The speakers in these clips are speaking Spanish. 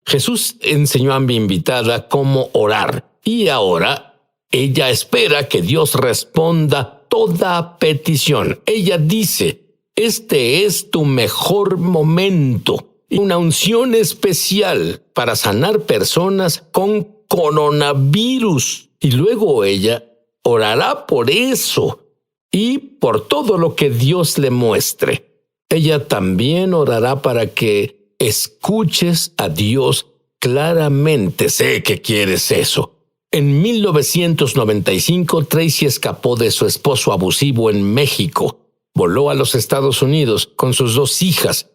Jesús enseñó a mi invitada cómo orar y ahora ella espera que Dios responda toda petición. Ella dice, este es tu mejor momento, una unción especial para sanar personas con coronavirus. Y luego ella orará por eso y por todo lo que Dios le muestre. Ella también orará para que escuches a Dios claramente. Sé que quieres eso. En 1995, Tracy escapó de su esposo abusivo en México. Voló a los Estados Unidos con sus 2 hijas.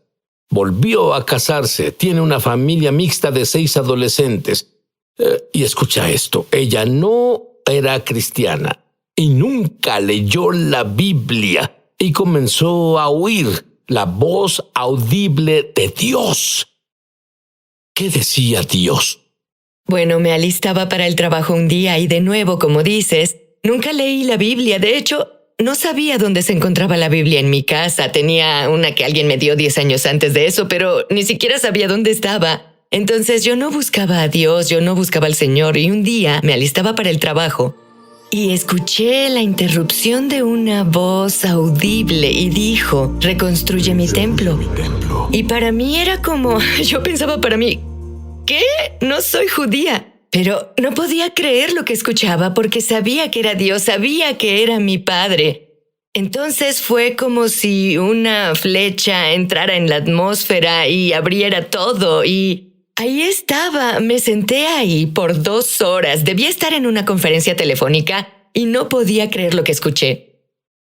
Volvió a casarse. Tiene una familia mixta de 6 adolescentes. Y escucha esto. Ella no era cristiana y nunca leyó la Biblia y comenzó a oír la voz audible de Dios. ¿Qué decía Dios? Bueno, me alistaba para el trabajo un día y de nuevo, como dices, nunca leí la Biblia. De hecho, no sabía dónde se encontraba la Biblia en mi casa. Tenía una que alguien me dio 10 años antes de eso, pero ni siquiera sabía dónde estaba. Entonces yo no buscaba a Dios, yo no buscaba al Señor, y un día me alistaba para el trabajo y escuché la interrupción de una voz audible y dijo, reconstruye mi templo. Y para mí era como, yo pensaba para mí, ¿qué? No soy judía. Pero no podía creer lo que escuchaba porque sabía que era Dios, sabía que era mi Padre. Entonces fue como si una flecha entrara en la atmósfera y abriera todo y ahí estaba, me senté ahí por 2 horas. Debía estar en una conferencia telefónica y no podía creer lo que escuché.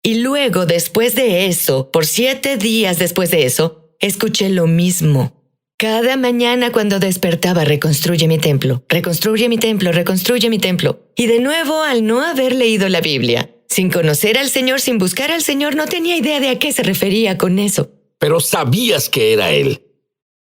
Y luego, después de eso, por 7 días después de eso, escuché lo mismo. Cada mañana cuando despertaba, reconstruye mi templo, reconstruye mi templo, reconstruye mi templo. Y de nuevo, al no haber leído la Biblia, sin conocer al Señor, sin buscar al Señor, no tenía idea de a qué se refería con eso. Pero sabías que era Él.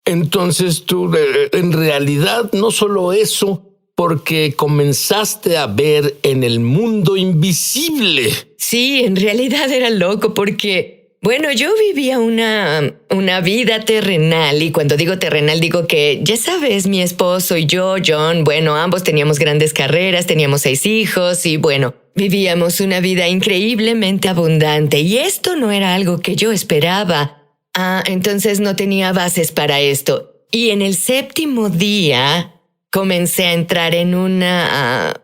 Entonces tú, en realidad, no solo eso, porque comenzaste a ver en el mundo invisible. Sí, en realidad era loco porque, bueno, yo vivía una vida terrenal y cuando digo terrenal digo que, ya sabes, mi esposo y yo, John, bueno, ambos teníamos grandes carreras, teníamos 6 hijos y bueno, vivíamos una vida increíblemente abundante y esto no era algo que yo esperaba. Entonces no tenía bases para esto. Y en el 7º día comencé a entrar en una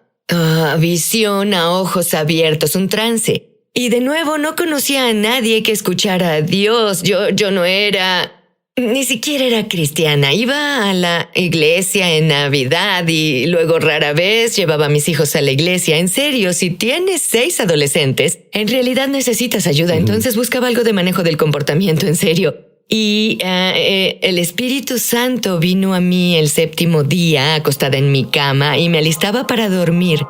visión a ojos abiertos, un trance. Y de nuevo no conocía a nadie que escuchara a Dios. Yo no era, ni siquiera era cristiana. Iba a la iglesia en Navidad y luego rara vez llevaba a mis hijos a la iglesia. En serio, si tienes 6 adolescentes, en realidad necesitas ayuda. Entonces buscaba algo de manejo del comportamiento, en serio. Y el Espíritu Santo vino a mí el 7º día, acostada en mi cama, y me alistaba para dormir.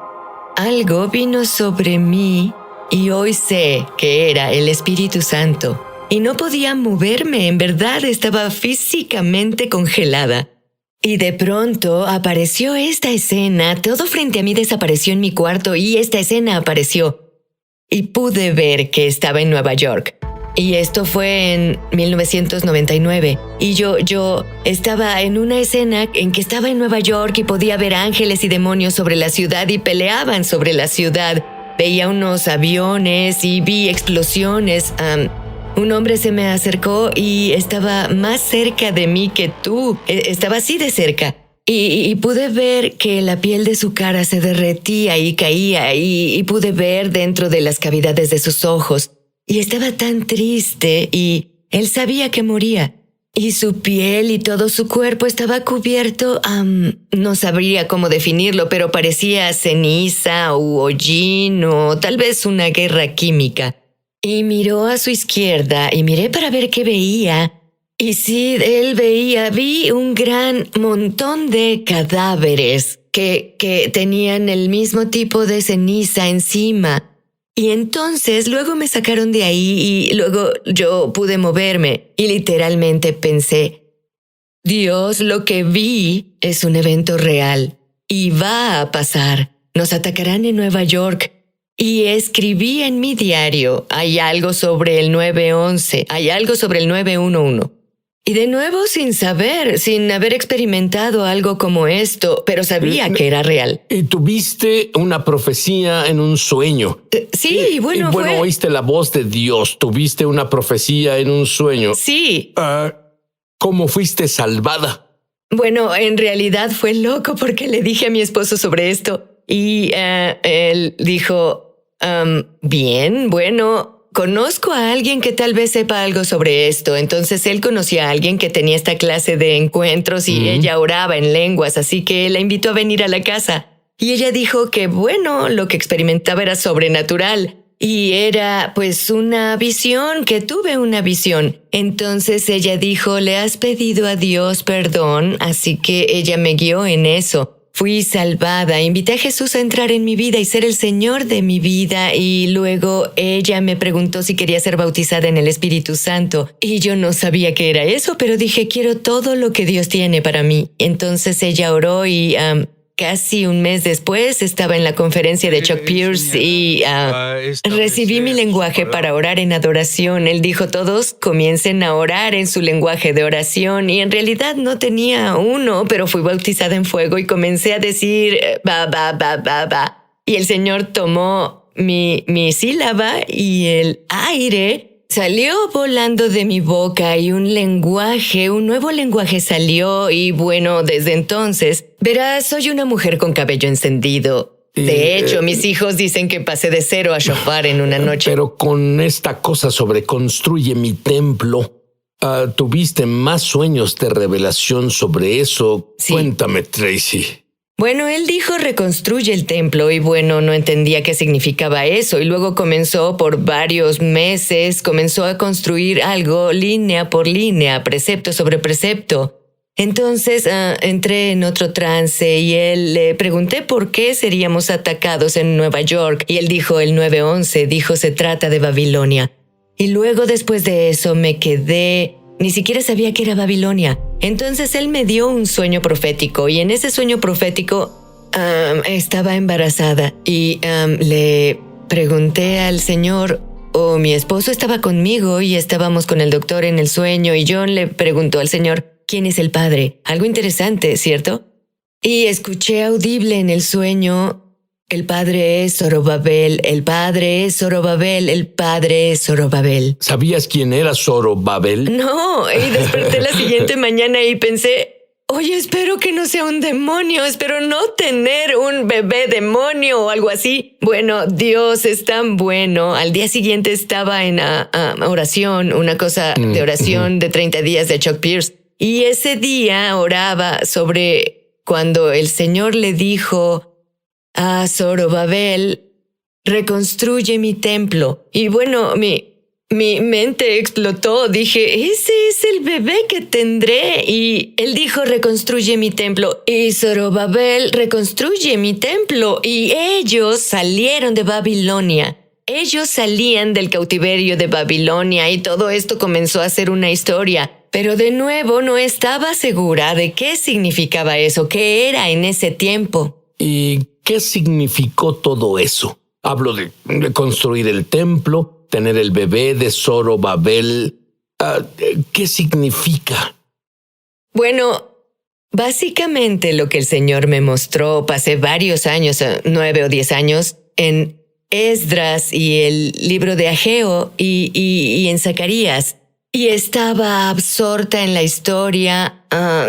Algo vino sobre mí y hoy sé que era el Espíritu Santo. Y no podía moverme, en verdad estaba físicamente congelada. Y de pronto apareció esta escena, todo frente a mí desapareció en mi cuarto y esta escena apareció. Y pude ver que estaba en Nueva York. Y esto fue en 1999. Y yo estaba en una escena en que estaba en Nueva York y podía ver ángeles y demonios sobre la ciudad y peleaban sobre la ciudad. Veía unos aviones y vi explosiones. Un hombre se me acercó y estaba más cerca de mí que tú. Estaba así de cerca. Y pude ver que la piel de su cara se derretía y caía y pude ver dentro de las cavidades de sus ojos. Y estaba tan triste y él sabía que moría. Y su piel y todo su cuerpo estaba cubierto, no sabría cómo definirlo, pero parecía ceniza o hollín o tal vez una guerra química. Y miró a su izquierda y miré para ver qué veía. Y sí, vi un gran montón de cadáveres que tenían el mismo tipo de ceniza encima. Y entonces luego me sacaron de ahí y luego yo pude moverme y literalmente pensé, Dios, lo que vi es un evento real y va a pasar. Nos atacarán en Nueva York. Y escribí en mi diario, hay algo sobre el 911, hay algo sobre el 911. Y de nuevo sin saber, sin haber experimentado algo como esto, pero sabía que era real. Y tuviste una profecía en un sueño. Sí, y bueno, oíste la voz de Dios, tuviste una profecía en un sueño. Sí. ¿Cómo fuiste salvada? Bueno, en realidad fue loco porque le dije a mi esposo sobre esto y él dijo, bien, bueno, conozco a alguien que tal vez sepa algo sobre esto. Entonces él conocía a alguien que tenía esta clase de encuentros y ella oraba en lenguas, así que la invitó a venir a la casa. Y ella dijo que, bueno, lo que experimentaba era sobrenatural. Y era, pues, una visión, que tuve una visión. Entonces ella dijo, le has pedido a Dios perdón, así que ella me guió en eso. Fui salvada, invité a Jesús a entrar en mi vida y ser el Señor de mi vida, y luego ella me preguntó si quería ser bautizada en el Espíritu Santo. Y yo no sabía qué era eso, pero dije, quiero todo lo que Dios tiene para mí. Entonces ella oró y casi un mes después estaba en la conferencia de Chuck Pierce y recibí mi lenguaje para orar en adoración. Él dijo, todos comiencen a orar en su lenguaje de oración, y en realidad no tenía uno, pero fui bautizada en fuego y comencé a decir ba, ba, ba, ba, ba. Y el Señor tomó mi sílaba y el aire salió volando de mi boca y un nuevo lenguaje salió, y bueno, desde entonces, verás, soy una mujer con cabello encendido. De hecho, mis hijos dicen que pasé de 0 a shofar en una noche. Pero con esta cosa sobre construye mi templo, ¿tuviste más sueños de revelación sobre eso? Sí. Cuéntame, Tracy. Bueno, él dijo reconstruye el templo y bueno, no entendía qué significaba eso, y luego comenzó por varios meses, comenzó a construir algo línea por línea, precepto sobre precepto. Entonces entré en otro trance y le pregunté por qué seríamos atacados en Nueva York, y él dijo el 9/11, dijo se trata de Babilonia. Y luego después de eso me quedé, ni siquiera sabía que era Babilonia. Entonces él me dio un sueño profético, y en ese sueño profético estaba embarazada y le pregunté al Señor, mi esposo estaba conmigo y estábamos con el doctor en el sueño, y John le preguntó al Señor, ¿quién es el Padre? Algo interesante, ¿cierto? Y escuché audible en el sueño, el Padre es Zorobabel, el Padre es Zorobabel, el Padre es Zorobabel. ¿Sabías quién era Zorobabel? No, y desperté la siguiente mañana y pensé, oye, espero que no sea un demonio, espero no tener un bebé demonio o algo así. Bueno, Dios es tan bueno. Al día siguiente estaba en oración, una cosa de oración de 30 días de Chuck Pierce. Y ese día oraba sobre cuando el Señor le dijo a Zorobabel, reconstruye mi templo. Y bueno, mi mente explotó. Dije, ese es el bebé que tendré. Y él dijo, reconstruye mi templo. Y Zorobabel, reconstruye mi templo. Y ellos salieron de Babilonia. Ellos salían del cautiverio de Babilonia, y todo esto comenzó a ser una historia. Pero de nuevo no estaba segura de qué significaba eso, qué era en ese tiempo. ¿Y qué significó todo eso? Hablo de construir el templo, tener el bebé de Zorobabel. ¿Qué significa? Bueno, básicamente lo que el Señor me mostró, pasé varios años, 9 o 10 años, en Esdras y el libro de Ageo y en Zacarías. Y estaba absorta en la historia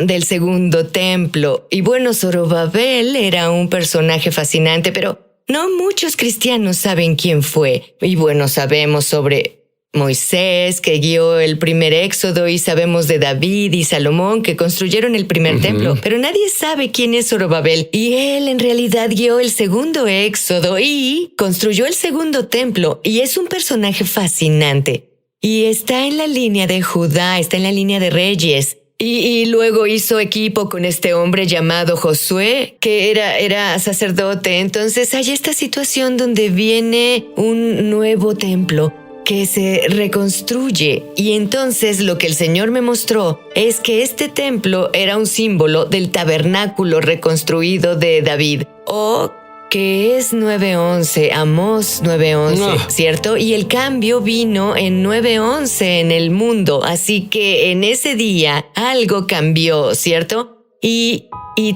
del segundo templo. Y bueno, Zorobabel era un personaje fascinante, pero no muchos cristianos saben quién fue. Y bueno, sabemos sobre Moisés, que guió el primer éxodo, y sabemos de David y Salomón, que construyeron el primer templo. Pero nadie sabe quién es Zorobabel. Y él en realidad guió el segundo éxodo y construyó el segundo templo. Y es un personaje fascinante. Y está en la línea de Judá, está en la línea de Reyes. Y luego hizo equipo con este hombre llamado Josué, que era sacerdote. Entonces hay esta situación donde viene un nuevo templo que se reconstruye. Y entonces lo que el Señor me mostró es que este templo era un símbolo del tabernáculo reconstruido de David, o que es 9:11, Amós 9:11, No. ¿cierto? Y el cambio vino en 9:11 en el mundo, así que en ese día algo cambió, ¿cierto? Y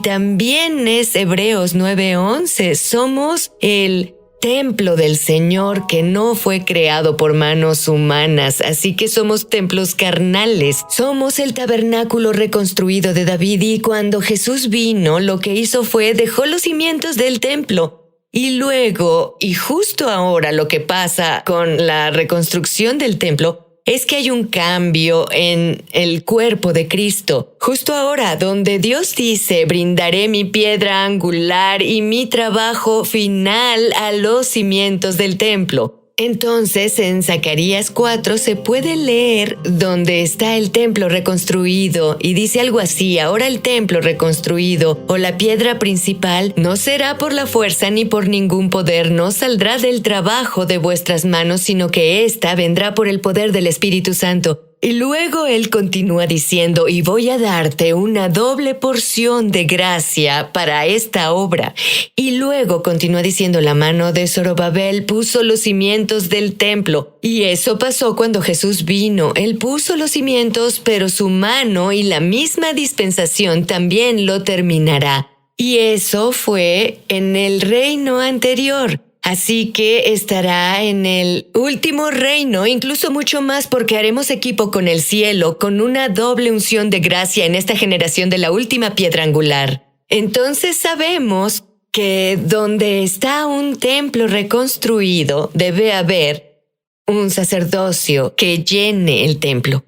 también es Hebreos 9:11, somos el templo del Señor que no fue creado por manos humanas, así que somos templos carnales, somos el tabernáculo reconstruido de David y cuando Jesús vino lo que hizo fue dejó los cimientos del templo. Y luego, y justo ahora lo que pasa con la reconstrucción del templo es que hay un cambio en el cuerpo de Cristo. Justo ahora, donde Dios dice, brindaré mi piedra angular y mi trabajo final a los cimientos del templo. Entonces, en Zacarías 4 se puede leer donde está el templo reconstruido y dice algo así, ahora el templo reconstruido o la piedra principal no será por la fuerza ni por ningún poder, no saldrá del trabajo de vuestras manos, sino que ésta vendrá por el poder del Espíritu Santo. Y luego él continúa diciendo, y voy a darte una doble porción de gracia para esta obra. Y luego continúa diciendo, la mano de Zorobabel puso los cimientos del templo. Y eso pasó cuando Jesús vino. Él puso los cimientos, pero su mano y la misma dispensación también lo terminará. Y eso fue en el reino anterior. Así que estará en el último reino, incluso mucho más porque haremos equipo con el cielo, con una doble unción de gracia en esta generación de la última piedra angular. Entonces sabemos que donde está un templo reconstruido, debe haber un sacerdocio que llene el templo.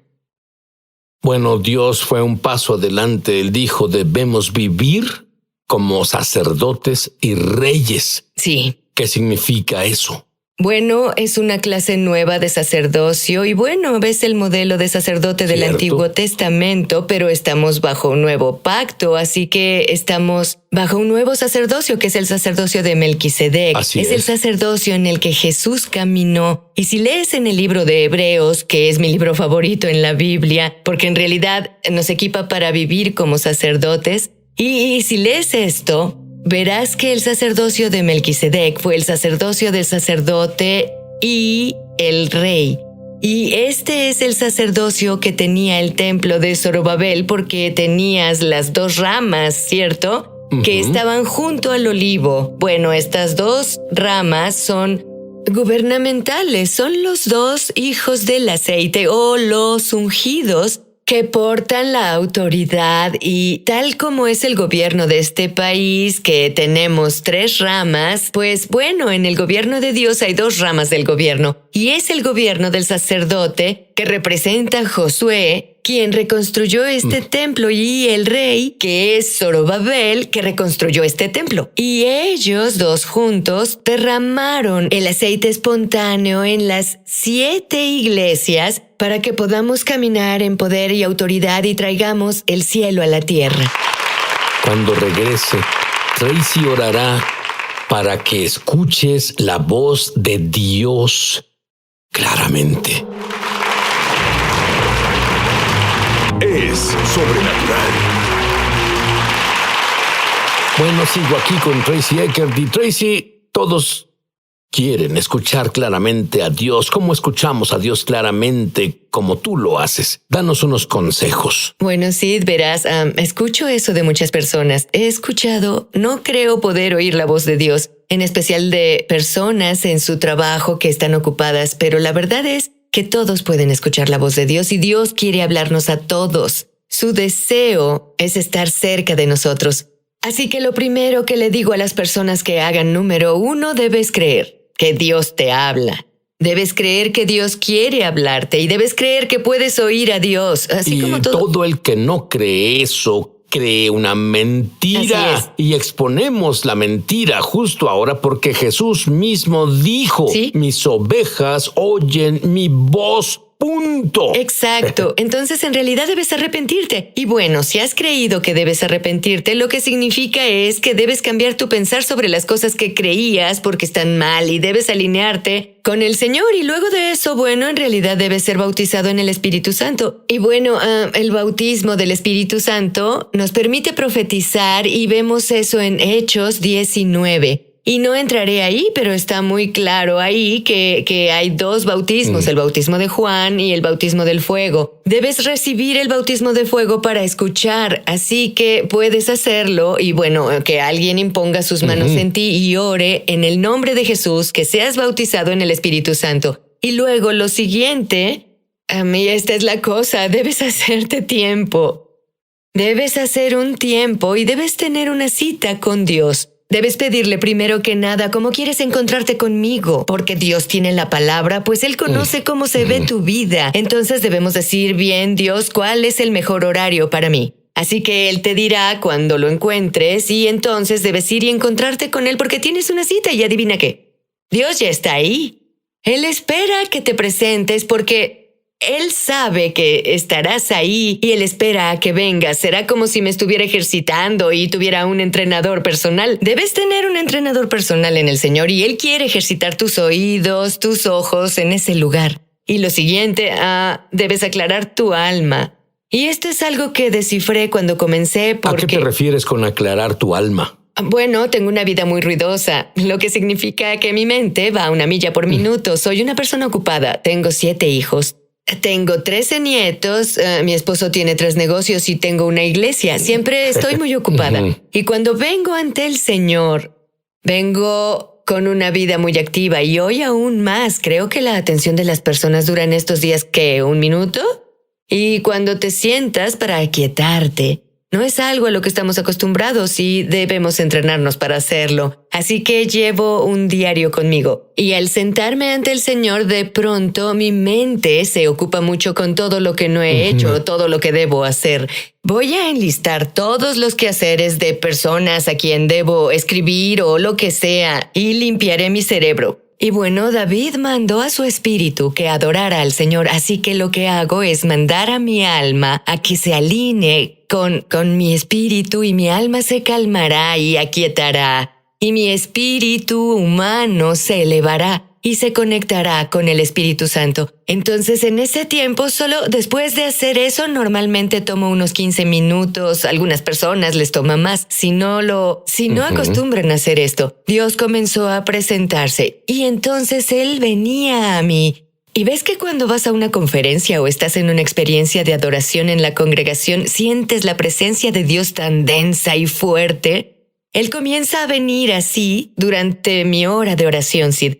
Bueno, Dios fue un paso adelante. Él dijo, debemos vivir como sacerdotes y reyes. Sí. ¿Qué significa eso? Bueno, es una clase nueva de sacerdocio y bueno, ves el modelo de sacerdote del ¿Cierto? Antiguo Testamento, pero estamos bajo un nuevo pacto, así que estamos bajo un nuevo sacerdocio que es el sacerdocio de Melquisedec. Así es el sacerdocio en el que Jesús caminó. Y si lees en el libro de Hebreos, que es mi libro favorito en la Biblia, porque en realidad nos equipa para vivir como sacerdotes, y si lees esto, verás que el sacerdocio de Melquisedec fue el sacerdocio del sacerdote y el rey. Y este es el sacerdocio que tenía el templo de Zorobabel porque tenías las dos ramas, ¿cierto? Que estaban junto al olivo. Bueno, estas dos ramas son gubernamentales, son los dos hijos del aceite o los ungidos que portan la autoridad y tal como es el gobierno de este país, que tenemos 3 ramas, pues bueno, en el gobierno de Dios hay 2 ramas del gobierno y es el gobierno del sacerdote que representa a Josué, quien reconstruyó este templo y el rey, que es Zorobabel, que reconstruyó este templo. Y ellos 2 juntos derramaron el aceite espontáneo en las 7 iglesias para que podamos caminar en poder y autoridad y traigamos el cielo a la tierra. Cuando regrese, Tracy orará para que escuches la voz de Dios claramente. Es sobrenatural. Bueno, sigo aquí con Tracy Eckert y Tracy, todos quieren escuchar claramente a Dios. ¿Cómo escuchamos a Dios claramente como tú lo haces? Danos unos consejos. Bueno, Sid, verás, escucho eso de muchas personas. He escuchado, no creo poder oír la voz de Dios, en especial de personas en su trabajo que están ocupadas, pero la verdad es que todos pueden escuchar la voz de Dios y Dios quiere hablarnos a todos. Su deseo es estar cerca de nosotros. Así que lo primero que le digo a las personas que hagan, número 1, debes creer que Dios te habla. Debes creer que Dios quiere hablarte y debes creer que puedes oír a Dios. Así y como todo el que no cree eso cree una mentira. Así es. Y exponemos la mentira justo ahora porque Jesús mismo dijo, ¿Sí? mis ovejas oyen mi voz. Punto. Exacto. Entonces, en realidad debes arrepentirte. Y bueno, si has creído que debes arrepentirte, lo que significa es que debes cambiar tu pensar sobre las cosas que creías porque están mal y debes alinearte con el Señor. Y luego de eso, bueno, en realidad debes ser bautizado en el Espíritu Santo. Y bueno, el bautismo del Espíritu Santo nos permite profetizar y vemos eso en Hechos 19. Y no entraré ahí, pero está muy claro ahí que hay dos bautismos, el bautismo de Juan y el bautismo del fuego. Debes recibir el bautismo de fuego para escuchar, así que puedes hacerlo y bueno, que alguien imponga sus manos en ti y ore en el nombre de Jesús, que seas bautizado en el Espíritu Santo. Y luego lo siguiente, a mí esta es la cosa, debes hacerte tiempo. Debes hacer un tiempo y debes tener una cita con Dios. Debes pedirle primero que nada cómo quieres encontrarte conmigo, porque Dios tiene la palabra, pues Él conoce cómo se ve tu vida. Entonces debemos decir, bien, Dios, ¿cuál es el mejor horario para mí? Así que Él te dirá cuando lo encuentres y entonces debes ir y encontrarte con Él porque tienes una cita y adivina qué. Dios ya está ahí. Él espera que te presentes porque Él sabe que estarás ahí y Él espera a que vengas. Será como si me estuviera ejercitando y tuviera un entrenador personal. Debes tener un entrenador personal en el Señor y Él quiere ejercitar tus oídos, tus ojos en ese lugar. Y lo siguiente, debes aclarar tu alma. Y esto es algo que descifré cuando comencé porque... ¿A qué te refieres con aclarar tu alma? Bueno, tengo una vida muy ruidosa, lo que significa que mi mente va a 1 milla por minuto. Soy una persona ocupada. Tengo 7 hijos. Tengo 13 nietos, mi esposo tiene 3 negocios y tengo una iglesia. Siempre estoy muy ocupada. Y cuando vengo ante el Señor, vengo con una vida muy activa y hoy aún más. Creo que la atención de las personas dura en estos días, ¿qué? ¿1 minuto? Y cuando te sientas para aquietarte, no es algo a lo que estamos acostumbrados y debemos entrenarnos para hacerlo. Así que llevo un diario conmigo. Y al sentarme ante el Señor, de pronto mi mente se ocupa mucho con todo lo que no he hecho, todo lo que debo hacer. Voy a enlistar todos los quehaceres de personas a quien debo escribir o lo que sea y limpiaré mi cerebro. Y bueno, David mandó a su espíritu que adorara al Señor, así que lo que hago es mandar a mi alma a que se alinee con mi espíritu y mi alma se calmará y aquietará. Y mi espíritu humano se elevará y se conectará con el Espíritu Santo. Entonces, en ese tiempo, solo después de hacer eso, normalmente tomo unos 15 minutos. Algunas personas les toma más. Si no acostumbran a hacer esto, Dios comenzó a presentarse y entonces Él venía a mí. Y ves que cuando vas a una conferencia o estás en una experiencia de adoración en la congregación, sientes la presencia de Dios tan densa y fuerte. Él comienza a venir así durante mi hora de oración, Sid.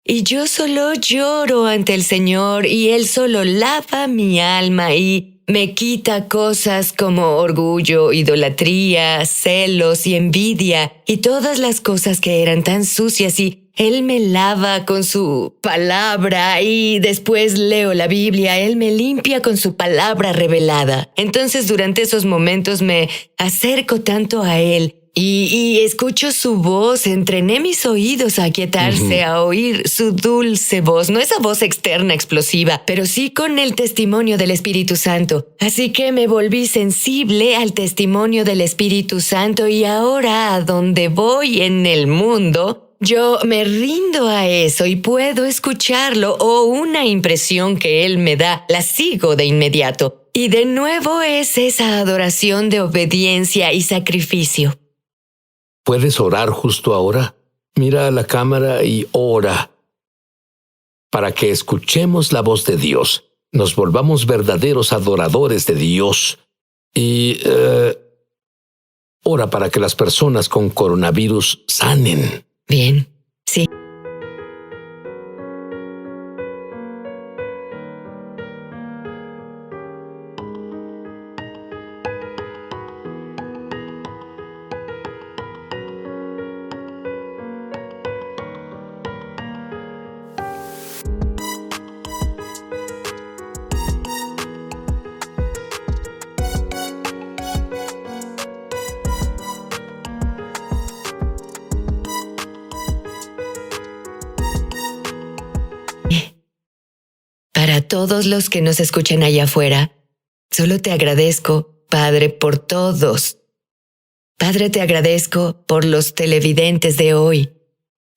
Y yo solo lloro ante el Señor y Él solo lava mi alma y me quita cosas como orgullo, idolatría, celos y envidia y todas las cosas que eran tan sucias y Él me lava con su palabra y después leo la Biblia. Él me limpia con su palabra revelada. Entonces durante esos momentos me acerco tanto a Él. Y escucho su voz, entrené mis oídos a aquietarse, a oír su dulce voz, no esa voz externa explosiva, pero sí con el testimonio del Espíritu Santo. Así que me volví sensible al testimonio del Espíritu Santo y ahora a donde voy en el mundo, yo me rindo a eso y puedo escucharlo o una impresión que Él me da, la sigo de inmediato. Y de nuevo es esa adoración de obediencia y sacrificio. ¿Puedes orar justo ahora? Mira a la cámara y ora para que escuchemos la voz de Dios, nos volvamos verdaderos adoradores de Dios y ora para que las personas con coronavirus sanen. Bien, sí. Para todos los que nos escuchan allá afuera, solo te agradezco, Padre, por todos. Padre, te agradezco por los televidentes de hoy.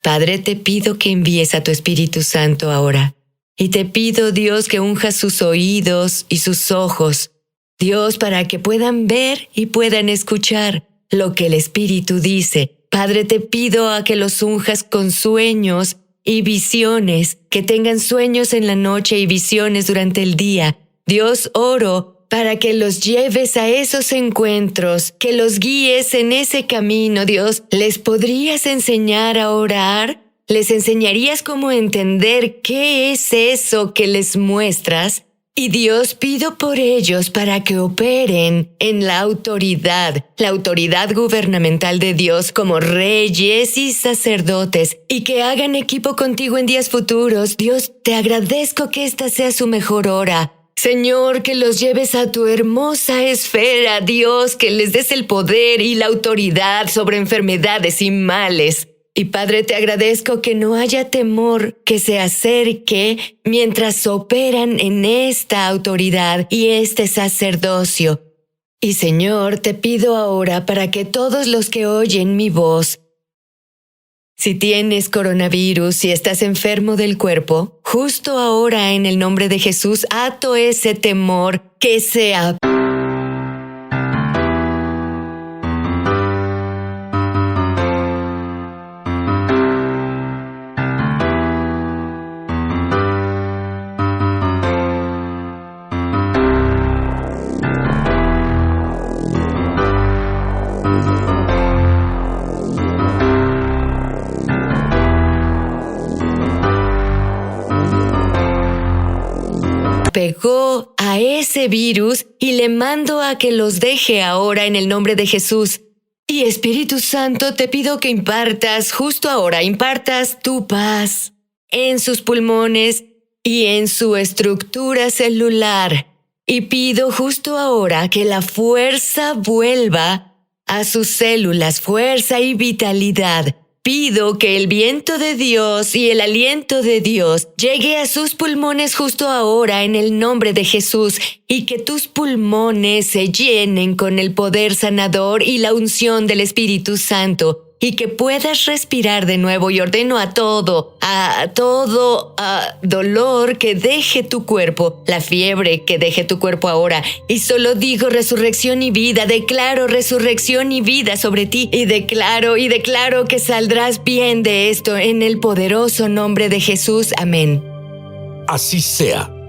Padre, te pido que envíes a tu Espíritu Santo ahora. Y te pido, Dios, que unjas sus oídos y sus ojos, Dios, para que puedan ver y puedan escuchar lo que el Espíritu dice. Padre, te pido a que los unjas con sueños y visiones, que tengan sueños en la noche y visiones durante el día. Dios, oro para que los lleves a esos encuentros, que los guíes en ese camino, Dios. ¿Les podrías enseñar a orar? ¿Les enseñarías cómo entender qué es eso que les muestras? Y Dios, pido por ellos para que operen en la autoridad gubernamental de Dios como reyes y sacerdotes, y que hagan equipo contigo en días futuros. Dios, te agradezco que esta sea su mejor hora. Señor, que los lleves a tu hermosa esfera, Dios, que les des el poder y la autoridad sobre enfermedades y males. Y Padre, te agradezco que no haya temor que se acerque mientras operan en esta autoridad y este sacerdocio. Y Señor, te pido ahora para que todos los que oyen mi voz, si tienes coronavirus, si estás enfermo del cuerpo, justo ahora en el nombre de Jesús, ato ese temor que sea. Pegó a ese virus y le mando a que los deje ahora en el nombre de Jesús. Y Espíritu Santo, te pido que impartas tu paz en sus pulmones y en su estructura celular. Y pido justo ahora que la fuerza vuelva a sus células, fuerza y vitalidad. Pido que el viento de Dios y el aliento de Dios llegue a sus pulmones justo ahora en el nombre de Jesús, y que tus pulmones se llenen con el poder sanador y la unción del Espíritu Santo, y que puedas respirar de nuevo. Y ordeno a todo dolor que deje tu cuerpo, la fiebre que deje tu cuerpo ahora. Y solo digo resurrección y vida, declaro resurrección y vida sobre ti, y declaro que saldrás bien de esto en el poderoso nombre de Jesús. Amén. Así sea.